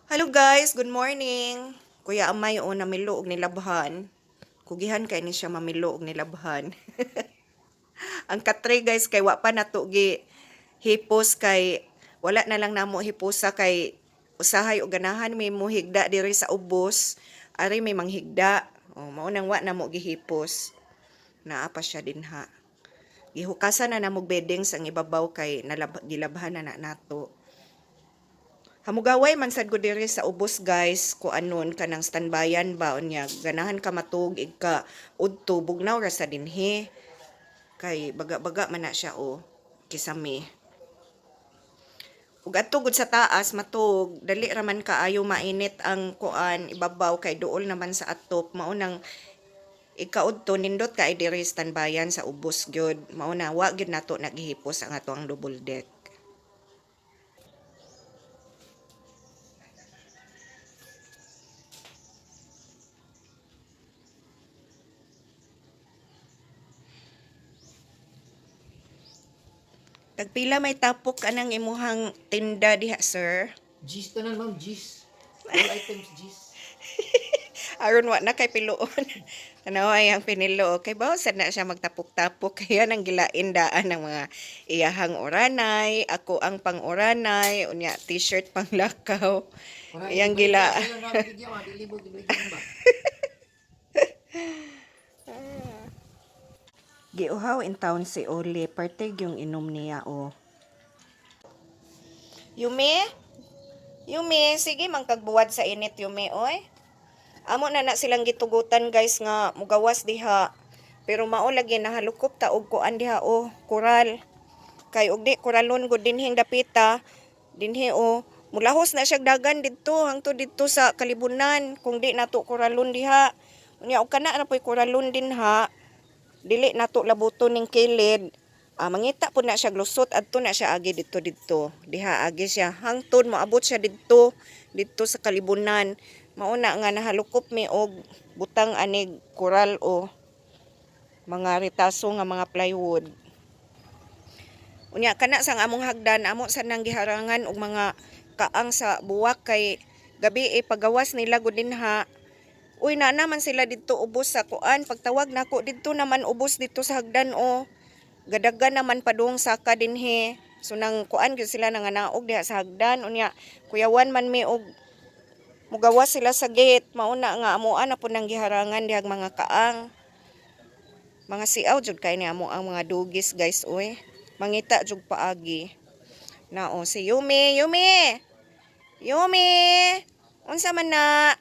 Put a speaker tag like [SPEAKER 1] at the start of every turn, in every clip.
[SPEAKER 1] Hello guys, good morning. Kuya Amay o namilo og nilabhan. Kugihan kay ni siya mamilo og nilabhan. Ang katre guys kay wa pa nato gi hipos kay wala na lang namo hiposa kay usahay og ganahan may mohigda diri sa ubos. Ari may manghigda. O mao nang wa namo gihipos. Naa pa siya dinha. Gihukasan na namog bedding sang ibabaw kay gilabhan na nato. Hamugaway man sad ko diri sa ubos guys ko anon kanang standbyan ba unya ganahan ka matug ka udto bugnaw ra sa dinhi kay baga-baga man na siya o kisame. Ug adto gud sa taas matug dali ra man kaayo mainit ang kuan ibabaw kay duol naman sa atop mao nang ikaudto nindot kay diri standbyan sa ubos gyud mao na wa gyud nato naghihipos ang ato ang double deck. Tagpila may tapok anang imuhang tinda diha, sir?
[SPEAKER 2] Gis tanan ma'am, gis. All items gis.
[SPEAKER 1] Aron wa na kay piluon. Ano ay ang pinilo kay bawo sad na siya magtapok-tapok kaya nang gilain daan ng mga iyahang oranay, ako ang pang-oranay, unya t-shirt pang lakaw. Iyang gila. Giuhaw in town si Oli, pertig yung inom niya o. Yumi? Yumi, sige mangkagbuwad sa init Yumi, oy. Amo na silang gitugutan guys nga mugawas diha. Pero mao lagi nahalukop ta og kuan diha o koral. Kay og di koralon gud dinhing dapita. Dinhi o mulahos na siya dagan didto hangtod didto sa kalibunan kung di nato koralon diha. Unya og kana na poy koralon dinha. Dili nato labuton ning kilid. Mangita po na siya glusot adto na siya agi didto diha agi siya hangtod moabot siya didto sa kalibunan. Mauna nga nahalukop mi og butang anig koral o mga ritaso nga mga plywood. Unya kana sang among hagdan amo sa nang giharangan og mga kaang sa buwak kay gabi pagawas nila gud dinha. Uy na naman sila didto ubos sa kuan pagtawag nako didto naman ubos didto sa hagdan o gadagan naman padung saka dinhi. So nang kuan gyud sila nanganaog diha sa hagdan unya kuyawan man mi og mugawas sila sa gate mauna nga amuan na po nang giharangan dihag mga kaang mga siaw jud kay ni amo ang mga dugis guys oy mangita jud paagi na o si Yumi unsa man na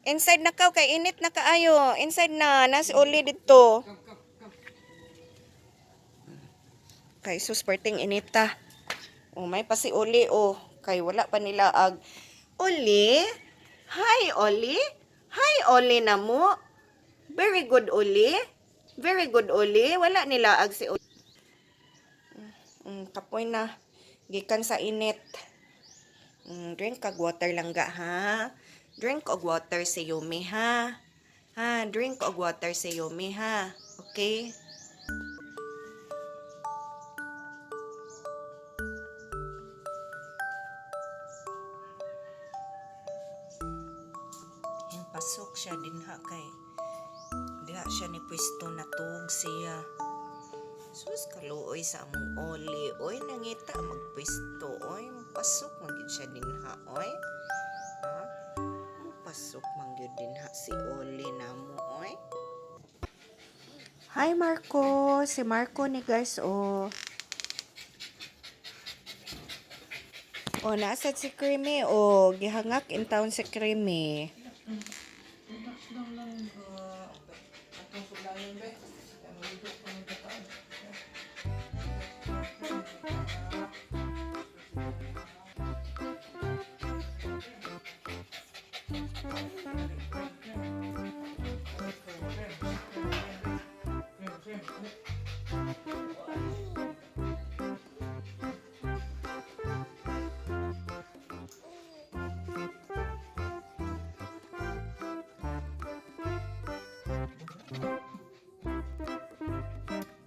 [SPEAKER 1] inside na kaw kay init na kaayo inside na nasi uli dito kay susperting inita o may pa si uli o kay wala pa nila ag Oli? Hi, Oli? Hi, Oli na mo. Very good, Oli. Very good, Oli. Wala nila ag si Oli. Kapoy na. Gikan sa init. Drink kag water lang ga, ha? Drink og water si Yumi, ha? Ha, drink og water si Yumi, ha? Okay? Pasok siya dinha kay diha siya ni pwesto natug siya. Sus kaluoy sa among Oli. Oy nangita magpwesto. Oy pasok man gyud siya dinha oy. Ha? Pasok man gyud dinha si Oli namo oy. Hi Marco, si Marco ni guys oh. Oh nasad si Creamy oh, gihangak in town si Creamy.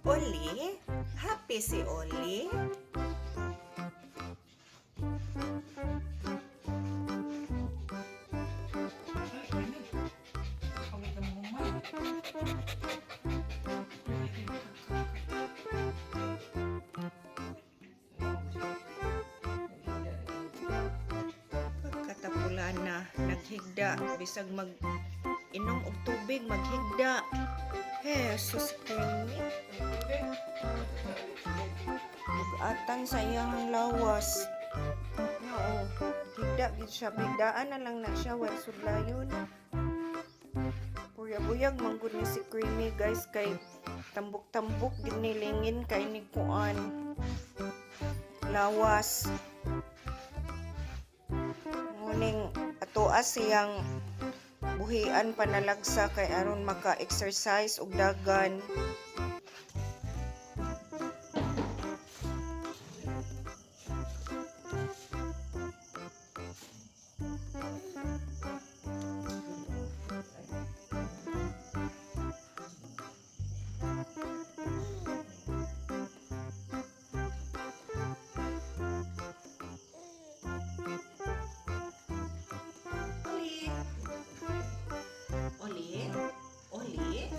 [SPEAKER 1] Oli? Happy si Oli? Pagkatapulan na naghigda bisag mag inom og tubig maghigda. Jesus Christ. Atan sa iyang lawas. Oo. Higda gid siya. Bigdaan na lang na siya. Wala sudlayon. Buyag-buyag manggod ni si Creamy guys. Kay tambok-tambok ginilingin kay ni Kuan. Lawas. Nguning atoas siyang buhian panalagsa kay aron maka-exercise og dagan. Oli. Oli. Oli.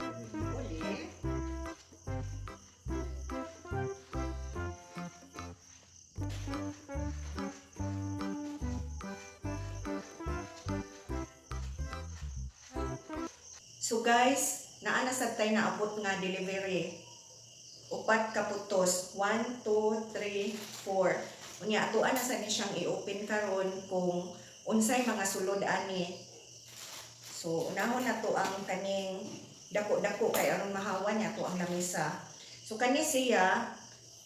[SPEAKER 1] Oli. So guys, naa na sad tay naabot nga delivery. Upat ka putos. 1, 2, 3, 4. Unya atuan na sad ni siyang i-open karon kung unsay mga sulod ani. So unahon na to ang kaning dako-dako kay aron mahawan niya to ang lamisa. So kani siya,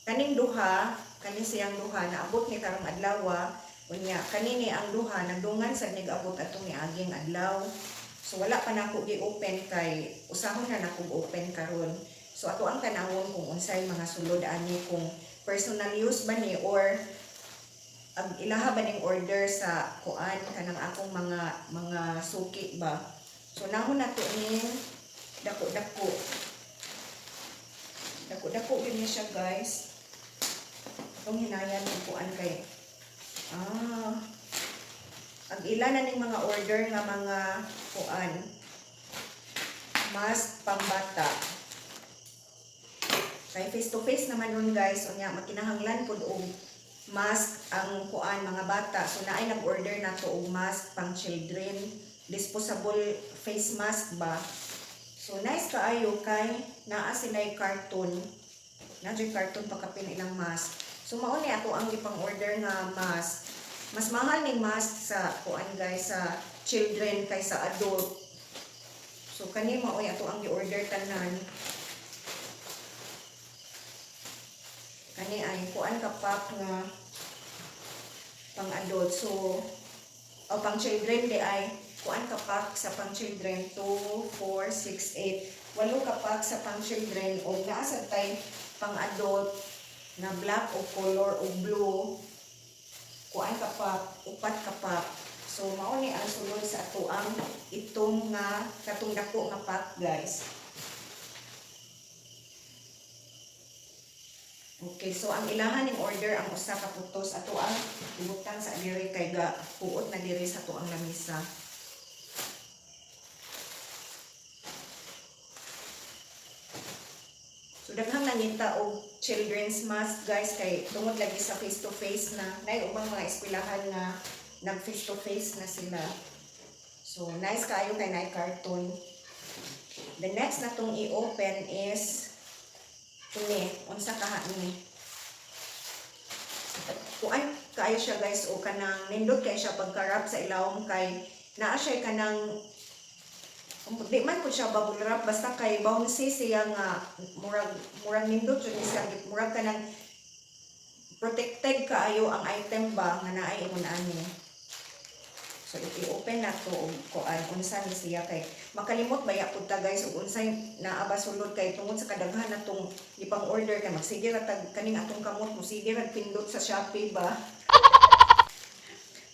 [SPEAKER 1] kaning duha, kani siyang duha naabot ni karong adlaw. Unya kanini ang duha nagdungan sad nig-abot atong niaging adlaw. So wala pa nako gi-open kay usahon na nako open karon. So ato ang tanawon kung unsay mga sulod ani kung personal use ba ni or ang ilaha ba ning order sa kuan kanang akong mga suki ba. So nahon nato ning dako-dako. Dako-dako gyud ni siya guys. Itong hinayan ng kuan kay ang ilan na ning mga order nga mga kuan mask pambata. Kay face to face naman nun guys, unya makinahanglan pud og mask ang kuan mga bata. So naay nag-order na to og mask pang children, disposable face mask ba. So nice kaayo kay naa sila'y carton. Nadyo'y carton pagkapin ilang mask. So mao ni ato ang gipang order nga mask. Mas mahal ning mask sa kuan guys sa children kaysa adult. So kani mao ato ang gi-order tanan. Kani ay kuan ka pack nga pang adult. So o pang children di ay kuan ka pack sa pang children 2, 4, 6, 8. Walo ka pack sa pang children o naa sad tay pang adult na black o color o blue. Kuan ka pack, upat ka pack. So mao ni ang sulod sa ato ang itong nga katong dako nga pack guys. Okay, so ang ilahan ning order ang usa ka putos ato ang ibutang sa diri kay ga puot na diri sa ato ang lamisa. So daghang nangita og children's mask guys kay tungod lagi sa face to face na nay ubang mga eskwelahan nga nag face to face na sila. So nice kaayo kay nay carton. The next na tong i-open is ini unsa kaha ni. Kuan kaayo siya guys o kanang nindot kay siya pagkarap sa ilawom kay naa siya kanang di man ko siya bubble wrap basta kay bouncy siya nga murag nindot jud siya murag kanang protected kaayo ang item ba nga naay imong ani. So i-open na to og kuan unsa ni siya kay makalimot baya pud ta guys ug unsay naa ba sulod kay tungod sa kadaghan natong ipang order kay magsige ra tag kaning atong kamot mo sige ra pindot sa Shopee ba.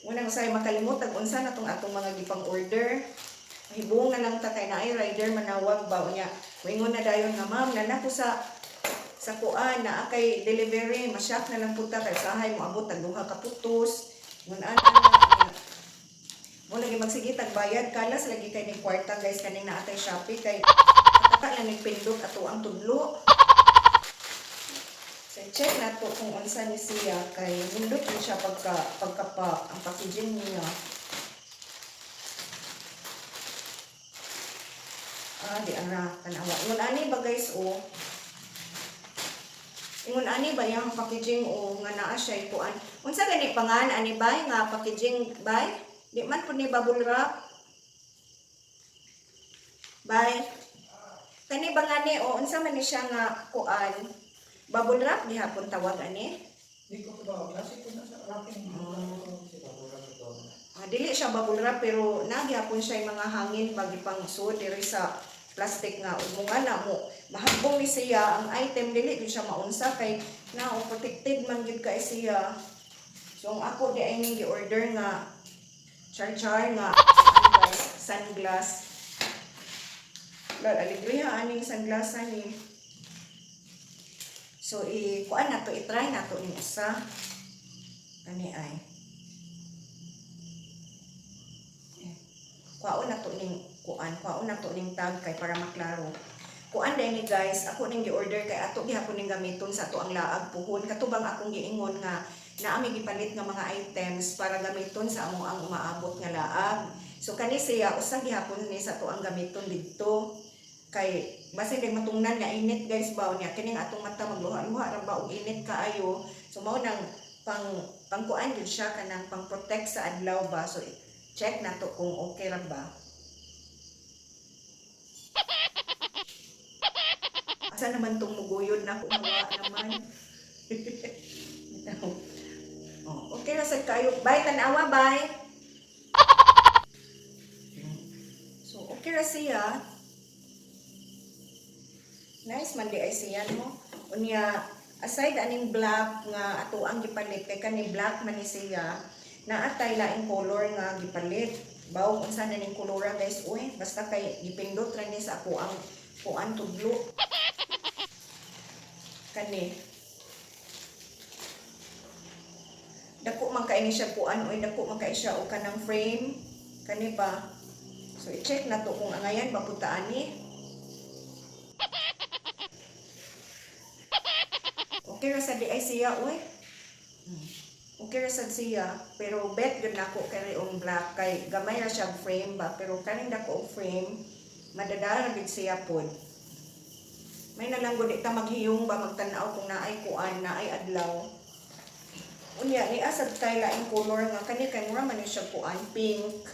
[SPEAKER 1] Unang usay makalimot tag unsa natong atong mga gipang order. Hibong na lang ta kay naay rider manawag ba unya. Moingon na dayon nga ma'am nana ko sa kuan na kay delivery masyak na lang puta kay sahay mo abot tag duha ka putos. Ngun ana mo lagi magsige tag bayad kalas lagi kay ni kwarta guys kaning naatay Shopee kay Kaya nagpindot ato ang tudlo. So, check na to kung unsa ni siya kay nindot din siya pagkapak ang packaging niya. Di ara tanawa. Ingon ani ba guys o? Ingon ani ba yung packaging o nga naa siya ikuan. Unsa gani pangan ani bay nga packaging bay? Di man pud ni bubble wrap. Bay. Kani ba ngani o unsa man ni siya nga kuan? Bubble wrap gihapon tawag ani.
[SPEAKER 2] Di ko ba klase ko na sa wrapping.
[SPEAKER 1] Dili siya bubble wrap pero nagyapon siya yung mga hangin pag ipangsuod diri sa plastic nga ug mo nga na mo mahagbong ni siya ang item dili di siya maunsa kay na protected man gyud kay siya. So ang ako di ay ning gi-order nga char nga guys, sunglass. Lord, alegria aning sunglass ani. So kuan na to i-try na to ning isa. Kani ay kuan na to ning tag kay para maklaro. Kuan day ni guys, ako ning gi-order kay ato gihapon ning gamiton sa ato ang laag puhon. Katubang akong giingon nga naami gipalit nga mga items para gamiton sa amo ang umaabot nga laag. So kani siya usa gihapon ni sa ato ang gamiton didto. Kay base kay matungnan nga init guys ba niya kining atong mata magluha-luha ra ba og init kaayo. So mao nang pangkuan gyud siya kanang pang-protect sa adlaw ba. So check na to kung okay ra ba. Asa naman tong muguyod na ko nawa naman. Okay ra sad kayo. Bye tanawa bye. So okay ra siya. Nice man di ay siya no. Unya aside aning black nga ato ang gipalit kay kani black man ni siya. Naatay laing color nga gipalit. Bawo unsa na ning kolora guys uy basta kay gipindot ra ni sa ako ang kuan tudlo. Kani. Dako man kay ni siya kuan uy dako man kay siya o kanang frame kani pa. So i-check na to kung angayan maputaan ni. Okay ra sa di ay siya uy. Okay ra sad siya pero bet gyud nako kay ang black kay gamay ra siya frame ba pero kaning dako og frame madadala gid siya pod. May nalang gud ta maghiyong ba magtan-aw kung naay kuan naay adlaw. Unya ni asad kay laing color nga kani kay mura man ni siya kuan pink.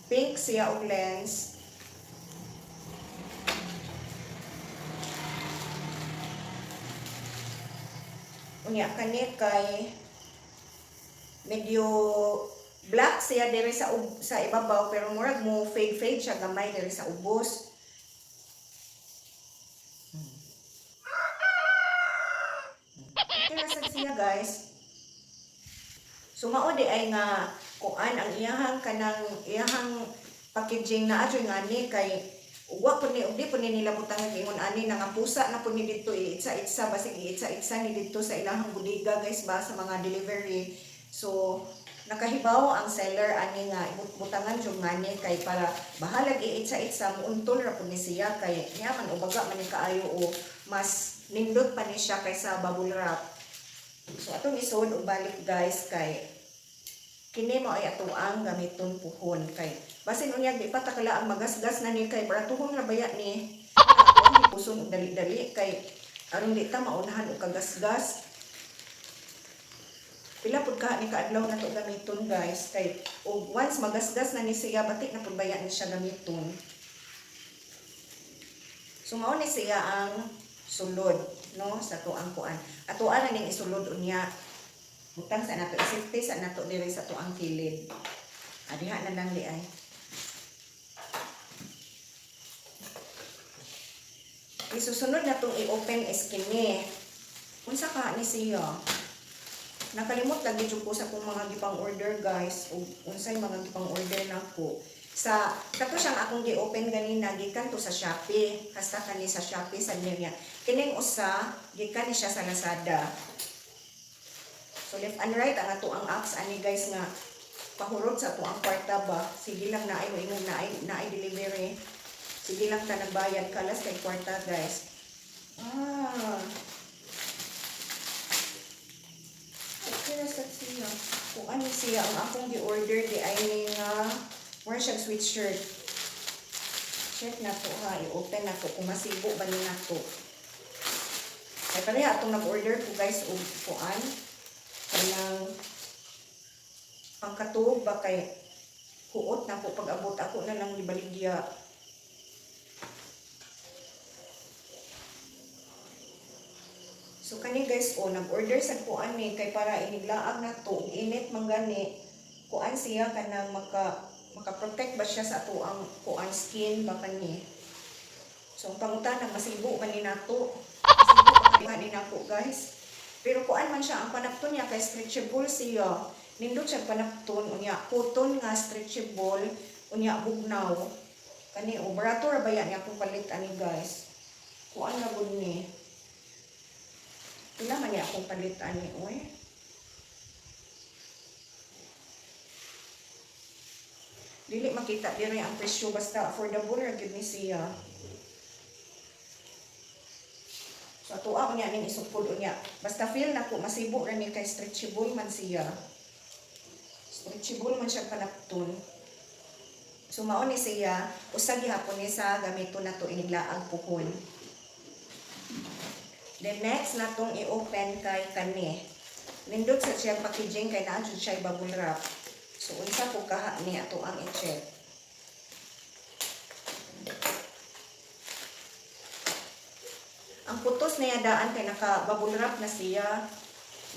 [SPEAKER 1] Pink siya og lens. Unya kani kay medyo black siya diri sa ibabaw pero murag mo fade siya gamay diri sa ubos. Okay ra siya guys. So mao di ay nga kuan ang iyahang packaging na adyo ngani kay uwa po ni ugdi po ni nila butang ingon ani nga pusa na po ni didto itsa-itsa basig itsa-itsa ni didto sa ilahang bodega guys ba sa mga delivery. So nakahibaw ang seller ani nga butangan jud ngani kay para bahalag iitsa-itsa muuntol ra po ni siya kay niya man ubaga man ni kaayo o mas nindot pa ni siya kaysa bubble wrap. So atong isod og balik guys kay kini mo ay ato ang gamiton puhon kay basin unyag di pa takala ang magasgas na ni kay para tuhon ra baya ni ang puson og dali-dali kay aron di ta maunahan og kagasgas. Pila pud ka ni kaadlaw na to gamiton guys kay og once magasgas na ni siya batik na pud baya ni siya gamiton. So mao ni siya ang sulod no sa to ang kuan. Ato ana ning isulod unya. Butang sa nato isipte sa nato diri sa to ang kilid. Adiha na lang di ay. Isusunod na tong i-open is kini. Unsa ka ni siya? Nakalimot lagi jud ko sa kong mga gipang order guys. Ug unsay mga gipang order nako. Sa kato siyang akong gi-open ganina gikan to sa Shopee. Hasta kani sa Shopee sa niya. Kining usa gikan ni siya sa Lazada. So left and right ang ato ang apps ani guys nga pahurot sa ato ang kwarta ba. Sige lang naay mo ingon naay delivery. Sige lang ta nagbayad kalas kay kwarta guys. Ah. Okay na sa siya. Kung ano siya ang akong gi-order di ay ni nga more siyang sweatshirt. Check na to ha. I-open na to kung masibo ba ni na to. Ay pareha atong nag-order ko guys og kuan. Kanang pangkatuog ba kay kuot na ko pag-abot ako na lang gibaligya. So kani guys nag-order sa kuan ni kay para iniglaag na to init man gani kuan siya kanang maka-protect ba siya sa ato ang kuan skin ba kani. So ang pangutana masibo man ni nato. Masibo ba ni nako guys. Pero kuan man siya ang panapton niya kay stretchable siya. Nindot siya panapton unya cotton nga stretchable unya bugnaw. Kani barato ra baya niya kung palit ani guys. Kuan na gud ni. Pila man niya akong palit ani oy. Dili makita diri ang presyo basta affordable ra gyud ni siya. So ato ako niya ning isupod unya. Basta feel na ko masibo ra ni kay stretchable man siya. Stretchable man siya panapton. So mao ni siya usa gihapon ni sa gamito na to iniglaag puhon. Then next natong i-open kay kani. Nindot sa siya packaging kay naa jud siya bubble wrap. So unsa ko kaha ni ato ang i-check. Ang putos niya daan kay naka-bubble wrap na siya.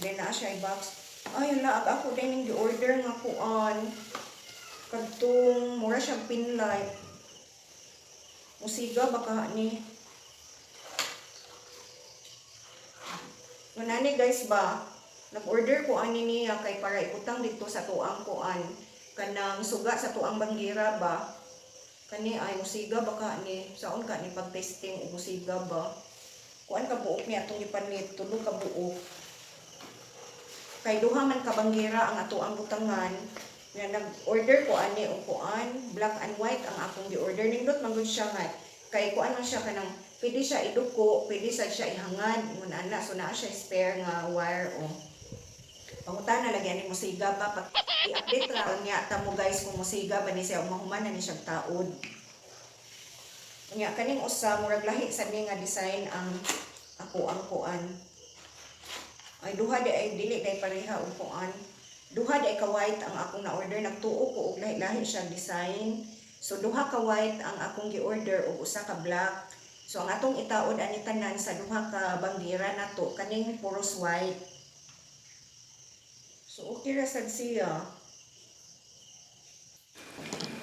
[SPEAKER 1] Then naa siya i-box. Ay, laag ako din yung gi-order nga kuan. Kadtong mura siya pinlight. Musiga baka ni. Nganani guys ba? Nag-order ko ani niya kay para ikutang dito sa tuang kuan. Kanang suga sa tuang bangira ba? Kani ay musiga baka ni. Saon ka ni pag-testing og musiga ba? Kuan ka buok niya atong ipanit, tulo ka buok. Kay duha man ka bangira ang ato ang butangan. Nga nag-order ko ani og kuan, black and white ang akong gi-order. Nindot man gud siya nga. Kay kuan man siya kanang pwede siya iduko, pwede siya ihangad, ingon ana so naa siya spare nga wire o. Pangutana lagi ani musiga ba pag i-update ra unya ta mo guys kung musiga ba ni siya mahuman na ni siya taod. Unya kaning usa murag lahi sa ni nga design ang ako ang kuan. Ay duha di ay dili day pareha og kuan. Duha di ay ka white ang akong na-order, nagtuo ko og lahi-lahi siya design. So duha ka white ang akong gi-order ug usa ka black. So ang atong itaod ani tanan sa duha ka bangira nato kaning puros white. So okay ra sad siya.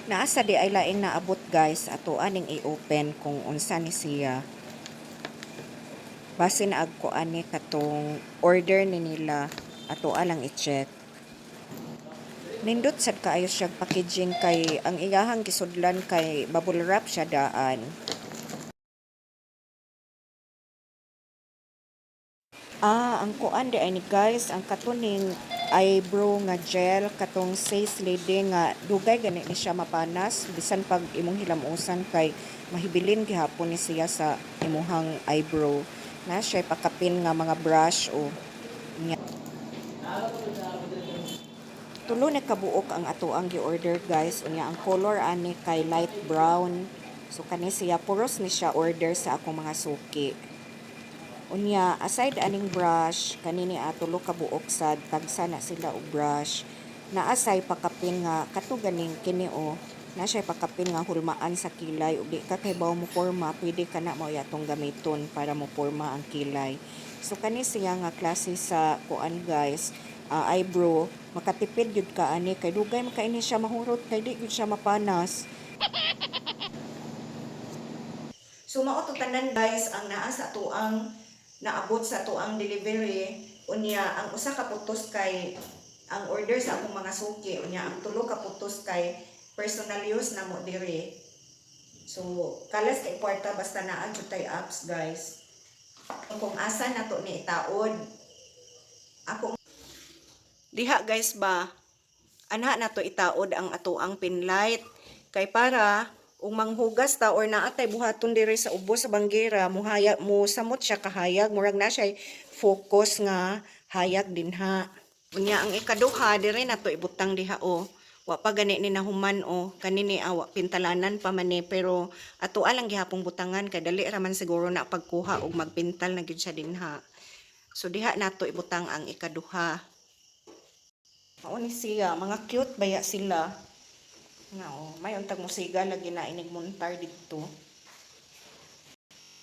[SPEAKER 1] Naasa di ay laing naabot guys ato aning i-open kung unsa ni siya. Base na agko ani katong order ni nila ato alang i-check. Nindot sad kaayo siya packaging kay ang iyahang gisudlan kay bubble wrap siya daan. Ang kuan di ay ni guys, ang katuning eyebrow nga gel katong face lady nga dugay gani ni siya mapanas bisan pag imong hilamusan kay mahibilin gihapon ni siya sa imuhang eyebrow. Na siya pakapin nga mga brush o nya. Tulo na kabuok ang ato ang gi-order guys. Unya ang color ani kay light brown. So kani siya puros ni siya order sa akong mga suki. Unya aside aning brush kanini tulo ka buok sad tagsa na sila og brush. Naasay pakapin nga kato ganing kini na siya pakapin nga hulmaan sa kilay ug di ka kay bawo mo porma pwede ka na mo yatong gamiton para mo porma ang kilay. So kani siya nga klase sa kuan guys, eyebrow makatipid gyud ka ani kay dugay man kaini siya mahurot kay di gyud siya mapanas. So mao to tanan guys ang naa sa tuang naabot sa tuang delivery. Unya ang usa ka putos kay ang order sa akong mga suki, unya ang tulo ka putos kay personal use na mo diri. So kalas kay kwarta basta naa jud tay apps guys. Kung asa na to ni itaod ako diha guys ba anha na to itaod ang atuang pinlight kay para ug manghugas ta or naatay buhaton diri sa ubos sa banggera mo samot siya kahayag murag na siya focus nga hayag dinha. Unya ang ikaduha diri nato ibutang diha o. Wa pa gani ni nahuman o kanini awa pintalanan pa man ni pero ato alang gihapong butangan kay dali ra man siguro na pagkuha og magpintal na gyud siya dinha. So diha nato ibutang ang ikaduha. Mao ni siya, mga cute baya sila. Nga may untag musiga lagi na inig montar dito.